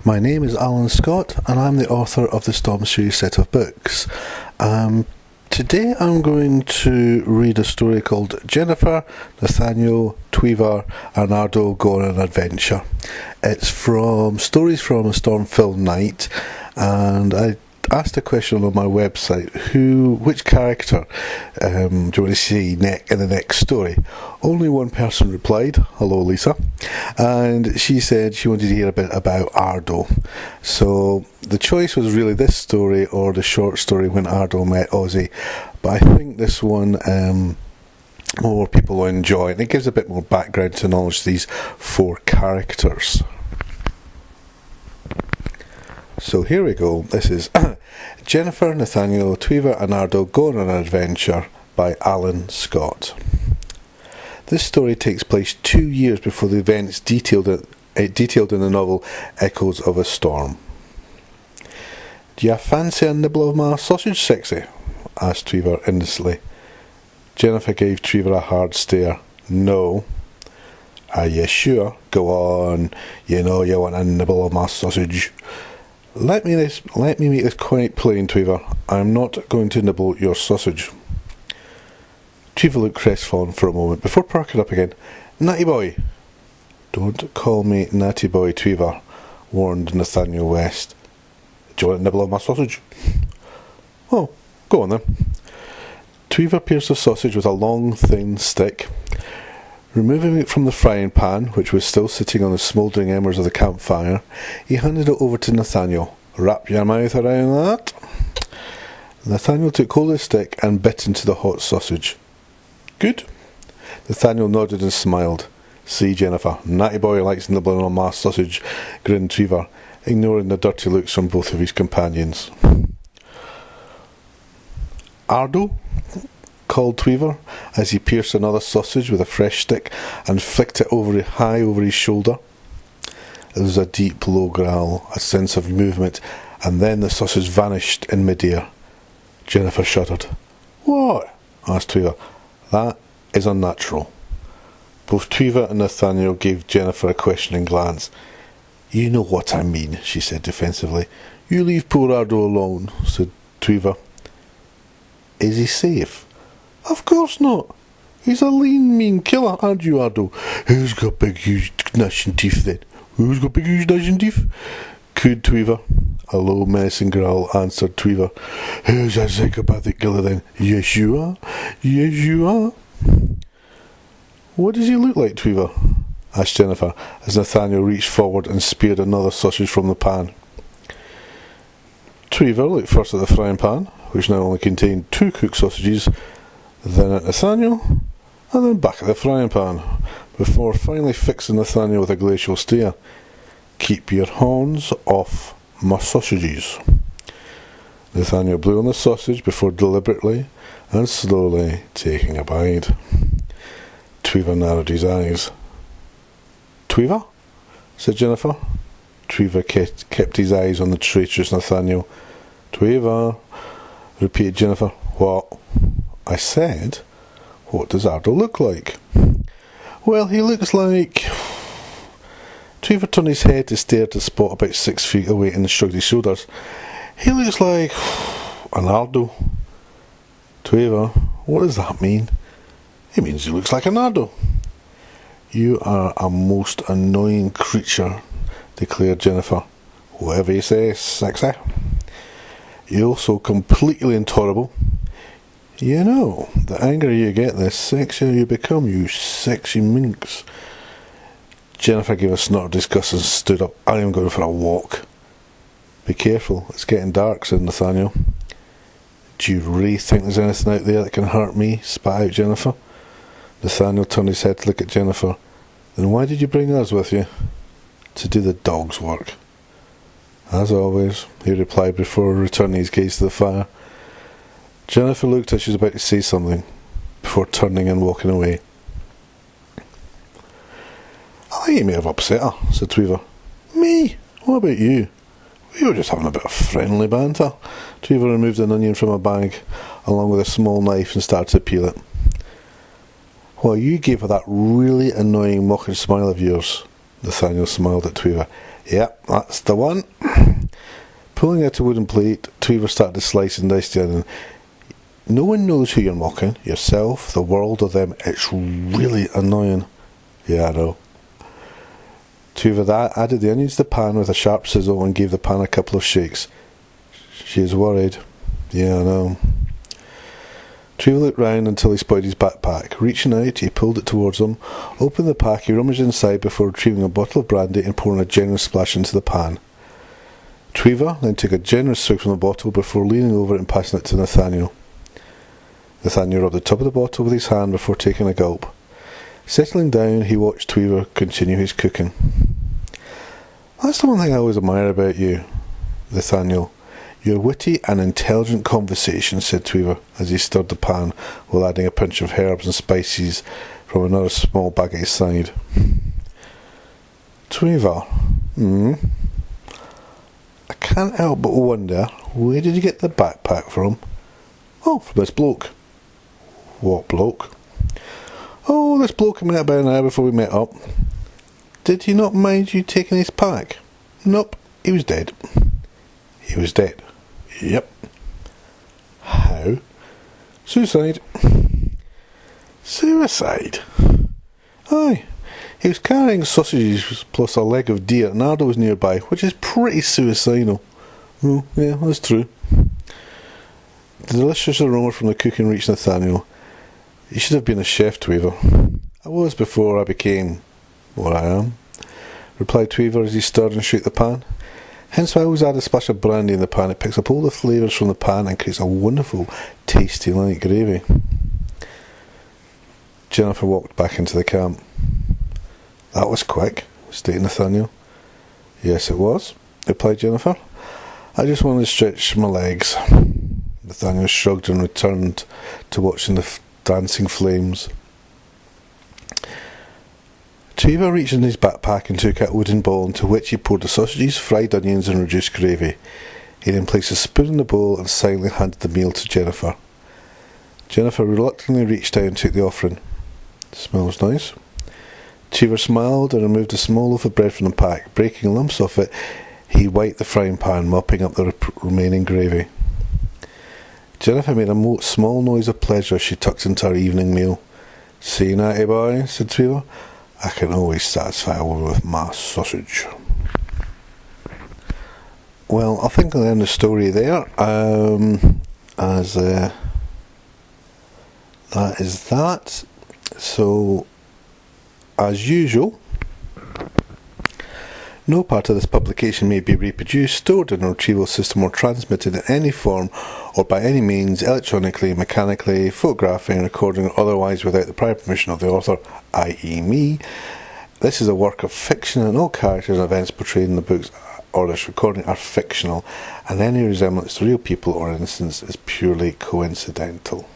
My name is Alan Scott and I'm the author of the Storm series set of books. Today I'm going to read a story called Jennifer, Nathanial, Twever and Ardo Go on an Adventure. It's from Stories from a Storm-Filled Night, and I asked a question on my website, which character do you want to see in the next story? Only one person replied, hello Lisa, and she said she wanted to hear a bit about Ardo. So the choice was really this story or the short story When Ardo Met Ozzy, but I think this one more people will enjoy, and it gives a bit more background to knowledge these four characters. So here we go. This is Jennifer, Nathanial, Twever and Ardo Go on an Adventure by Alan Scott. This story takes place 2 years before the events detailed in the novel Echoes of a Storm. "Do you fancy a nibble of my sausage, sexy?" asked Twever innocently. Jennifer gave Twever a hard stare. "No." "Are you sure? Go on. You know you want a nibble of my sausage." Let me make this quite plain, Twever. I'm not going to nibble your sausage." Twever looked crestfallen for a moment before perking up again. "Natty boy." "Don't call me Natty boy, Twever," warned Nathanial West. "Do you want a nibble of my sausage?" "Oh, go on then." Twever pierced the sausage with a long, thin stick. Removing it from the frying pan, which was still sitting on the smouldering embers of the campfire, he handed it over to Nathanial. "Wrap your mouth around that." Nathanial took hold of the stick and bit into the hot sausage. "Good?" Nathanial nodded and smiled. "See, Jennifer, Natty boy likes nibbling on my sausage," grinned Twever, ignoring the dirty looks from both of his companions. "Ardo?" called Twever, as he pierced another sausage with a fresh stick and flicked it high over his shoulder. There was a deep low growl, a sense of movement, and then the sausage vanished in mid-air. Jennifer shuddered. "What?" asked Twever. "That is unnatural." Both Twever and Nathanial gave Jennifer a questioning glance. "You know what I mean," she said defensively. "You leave poor Ardo alone," said Twever. "Is he safe?" "Of course not. He's a lean, mean killer, aren't you, Ardo?" "Who's got big, huge, gnashing teeth then? Who's got big, huge, gnashing teeth?" cooed Twever. A low, menacing growl answered Twever. "Who's a psychopathic killer then?" "Yes, you are. Yes, you are." "What does he look like, Twever?" asked Jennifer, as Nathanial reached forward and speared another sausage from the pan. Twever looked first at the frying pan, which now only contained 2 cooked sausages, then at Nathanial, and then back at the frying pan, before finally fixing Nathanial with a glacial stare. "Keep your hands off my sausages." Nathanial blew on the sausage before deliberately and slowly taking a bite. Twever narrowed his eyes. "Twever?" said Jennifer. Twever kept his eyes on the traitorous Nathanial. "Twever," repeated Jennifer. "What?" "I said, what does Ardo look like?" "Well, he looks like..." Twever turned his head to stare at a spot about 6 feet away and shrugged his shoulders. "He looks like... an Ardo." "Twever, what does that mean?" "It means he looks like an Ardo." "You are a most annoying creature," declared Jennifer. "Whatever you say, sexy." "You're also completely intolerable. You know, the angrier you get, the sexier you become, you sexy minx." Jennifer gave a snort of disgust and stood up. "I am going for a walk." "Be careful, it's getting dark," said Nathanial. "Do you really think there's anything out there that can hurt me?" spat out Jennifer. Nathanial turned his head to look at Jennifer. "Then why did you bring us with you?" "To do the dog's work." "As always," he replied before returning his gaze to the fire. Jennifer looked as she was about to say something, before turning and walking away. "I think you may have upset her," said Twever. "Me? What about you?" "We were just having a bit of friendly banter." Twever removed an onion from a bag, along with a small knife, and started to peel it. "Well, you gave her that really annoying mocking smile of yours." Nathanial smiled at Twever. Yep, that's the one. Pulling out a wooden plate, Twever started to slice and dice the onion. No one knows who you're mocking, yourself, the world, or them. It's really annoying. Yeah, I know. Twever added the onions to the pan with a sharp sizzle and gave the pan a couple of shakes. She is worried. Yeah, I know. Twever looked round until he spotted his backpack. Reaching out, he pulled it towards him, opened the pack, he rummaged inside before retrieving a bottle of brandy and pouring a generous splash into the pan. Twever then took a generous swig from the bottle before leaning over it and passing it to Nathanial. Nathanial rubbed the top of the bottle with his hand before taking a gulp. Settling down, he watched Twever continue his cooking. That's the one thing I always admire about you, Nathaniel. Your witty and intelligent conversation, said Twever, as he stirred the pan while adding a pinch of herbs and spices from another small bag at his side. Twever, I can't help but wonder, where did you get the backpack from? Oh, from this bloke. What bloke? Oh, this bloke I met about an hour before we met up. Did he not mind you taking his pack? Nope, he was dead. He was dead? Yep. How? Suicide. Suicide? Aye. He was carrying sausages plus a leg of deer and Ardo was nearby, which is pretty suicidal. Oh, yeah, that's true. The delicious aroma from the cooking reached Nathaniel. You should have been a chef, Twever. I was before I became what I am, replied Twever as he stirred and shook the pan. Hence why I always add a splash of brandy in the pan. It picks up all the flavours from the pan and creates a wonderful, tasty light gravy. Jennifer walked back into the camp. That was quick, stated Nathaniel. Yes, it was, replied Jennifer. I just wanted to stretch my legs. Nathaniel shrugged and returned to watching the dancing flames. Twever reached in his backpack and took out a wooden bowl into which he poured the sausages, fried onions and reduced gravy. He then placed a spoon in the bowl and silently handed the meal to Jennifer. Jennifer reluctantly reached out and took the offering. Smells nice. Twever smiled and removed a small loaf of bread from the pack. Breaking lumps off it, he wiped the frying pan, mopping up the remaining gravy. Jennifer made a small noise of pleasure as she tucked into her evening meal. See, natty boy, said Twever, I can always satisfy a woman with my sausage. Well, I think I'll end the story there, as that is that. So, as usual, no part of this publication may be reproduced, stored in a retrieval system or transmitted in any form or by any means, electronically, mechanically, photographing, recording or otherwise without the prior permission of the author, i.e. me. This is a work of fiction and all characters and events portrayed in the books or this recording are fictional and any resemblance to real people or incidents is purely coincidental.